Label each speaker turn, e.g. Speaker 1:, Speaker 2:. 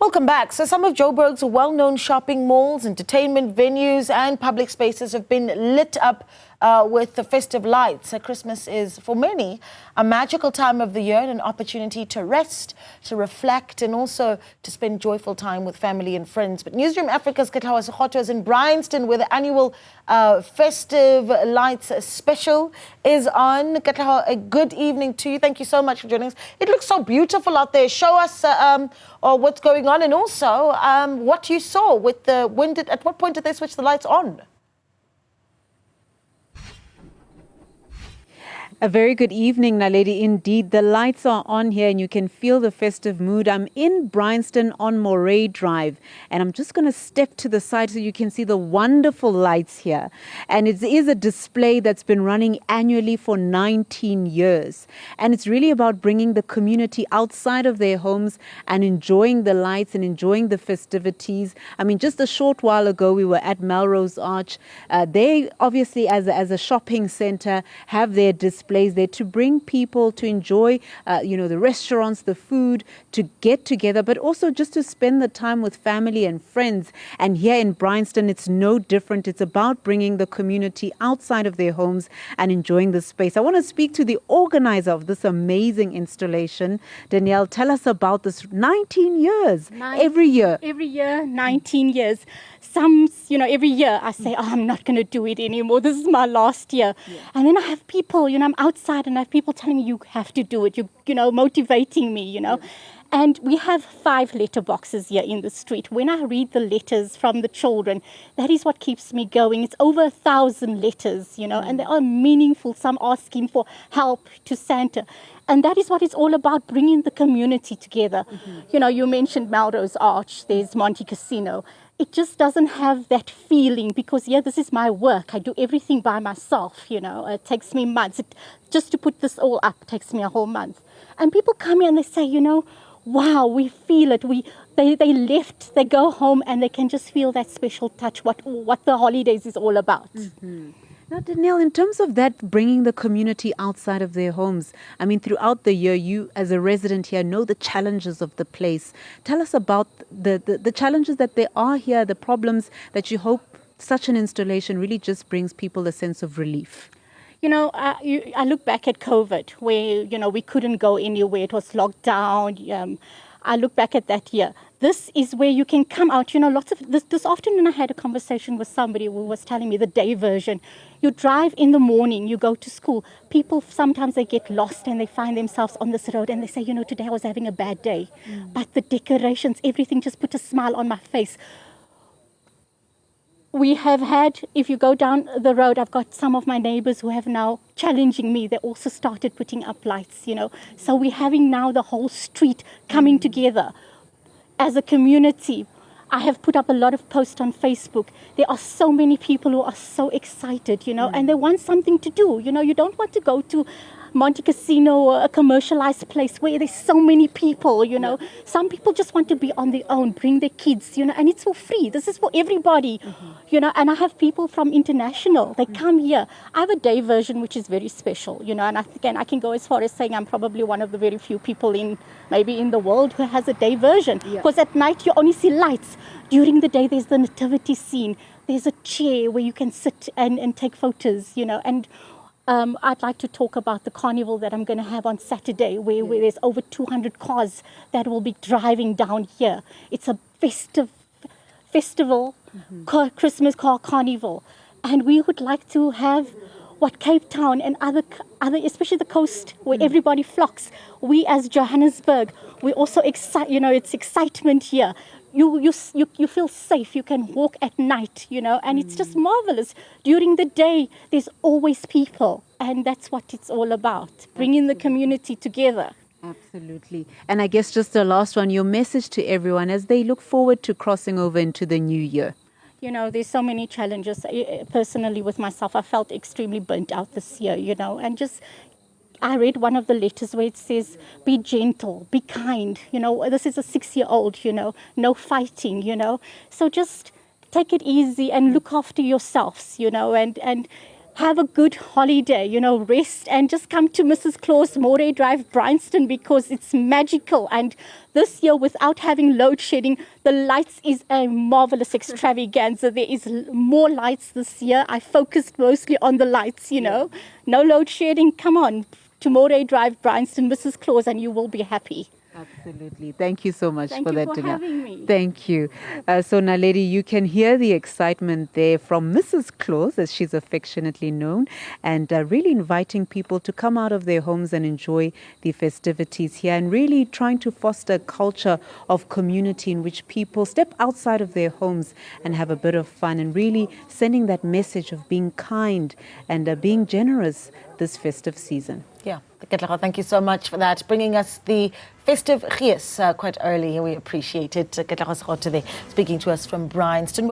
Speaker 1: Welcome back. So some of Joburg's well-known shopping malls, entertainment venues and public spaces have been lit up with the festive lights. Christmas is, for many, a magical time of the year and an opportunity to rest, to reflect and also to spend joyful time with family and friends. But Newzroom Afrika's Katleho Sekhotho is in Bryanston where the annual festive lights special is on. Katleho, a good evening to you. Thank you so much for joining us. It looks so beautiful out there. Show us what's going on and also what you saw with the wind. At what point did they switch the lights on?
Speaker 2: A very good evening, Naledi. Indeed, the lights are on here and you can feel the festive mood. I'm in Bryanston on Moray Drive and I'm just going to step to the side so you can see the wonderful lights here. And it is a display that's been running annually for 19 years. And it's really about bringing the community outside of their homes and enjoying the lights and enjoying the festivities. I mean, just a short while ago, we were at Melrose Arch. They obviously, as a shopping center, have their displays there to bring people to enjoy, the restaurants, the food, to get together, but also just to spend the time with family and friends. And here in Bryanston, it's no different. It's about bringing the community outside of their homes and enjoying the space. I want to speak to the organizer of this amazing installation. Danielle, tell us about this. 19 years, every year.
Speaker 3: Every year, 19 years. Every year I say, I'm not going to do it anymore. This is my last year. Yeah. And then I have people, I'm outside and I have people telling me, you have to do it. Motivating me, Yeah. And we have 5 letterboxes here in the street. When I read the letters from the children, that is what keeps me going. It's over 1,000 letters, and they are meaningful. Some asking for help to Santa. And that is what it's all about, bringing the community together. Mm-hmm. You mentioned Melrose Arch, there's Monte Casino. It just doesn't have that feeling because, this is my work. I do everything by myself, It takes me months. Just to put this all up takes me a whole month. And people come here and they say, wow, we feel it. They left, they go home and they can just feel that special touch, what the holidays is all about.
Speaker 2: Mm-hmm. Now, Danielle, in terms of that, bringing the community outside of their homes, I mean, throughout the year, you as a resident here know the challenges of the place. Tell us about the challenges that there are here, the problems that you hope such an installation really just brings people a sense of relief.
Speaker 3: I look back at COVID where, we couldn't go anywhere. It was locked down. I look back at that year. This is where you can come out. This afternoon I had a conversation with somebody who was telling me the day version. You drive in the morning, you go to school. People, sometimes they get lost and they find themselves on this road and they say, today I was having a bad day. But the decorations, everything just put a smile on my face. We have had, if you go down the road, I've got some of my neighbors who have now challenging me. They also started putting up lights, So we're having now the whole street coming together as a community. I have put up a lot of posts on Facebook. There are so many people who are so excited, and they want something to do. You don't want to go to Monte Casino or a commercialized place where there's so many people, Some people just want to be on their own, bring their kids, and it's for free. This is for everybody, and I have people from international. They come here. I have a day version, which is very special, and I can go as far as saying I'm probably one of the very few people in the world who has a day version. Because at night you only see lights. During the day there's the nativity scene. There's a chair where you can sit and take photos, and I'd like to talk about the carnival that I'm going to have on Saturday, where there's over 200 cars that will be driving down here. It's a festival, Christmas car carnival. And we would like to have what Cape Town and other, especially the coast, where everybody flocks. We as Johannesburg, we also it's excitement here. You feel safe. You can walk at night, and it's just marvelous. During the day, there's always people, and that's what it's all about, bringing the community together.
Speaker 2: Absolutely. And I guess just the last one, your message to everyone as they look forward to crossing over into the new year.
Speaker 3: There's so many challenges. Personally, with myself, I felt extremely burnt out this year, and just I read one of the letters where it says, be gentle, be kind. This is a 6-year-old, no fighting, So just take it easy and look after yourselves, and have a good holiday, you know, rest and just come to Mrs. Claus Moray Drive, Bryanston, because it's magical. And this year, without having load shedding, the lights is a marvelous extravaganza. There is more lights this year. I focused mostly on the lights, you know. No load shedding. Come on to Moray Drive, Bryanston, Mrs. Claus, and you will be happy.
Speaker 2: Absolutely. Thank you so much for that.
Speaker 3: Thank you for having me.
Speaker 2: Thank you. So, Naledi, you can hear the excitement there from Mrs. Claus, as she's affectionately known, and really inviting people to come out of their homes and enjoy the festivities here, and really trying to foster a culture of community in which people step outside of their homes and have a bit of fun, and really sending that message of being kind and being generous this festive season.
Speaker 1: Yeah, Katleho, thank you so much for that, bringing us the festive gees quite early. We appreciate it. Katleho Sekhotho there, speaking to us from Bryanston.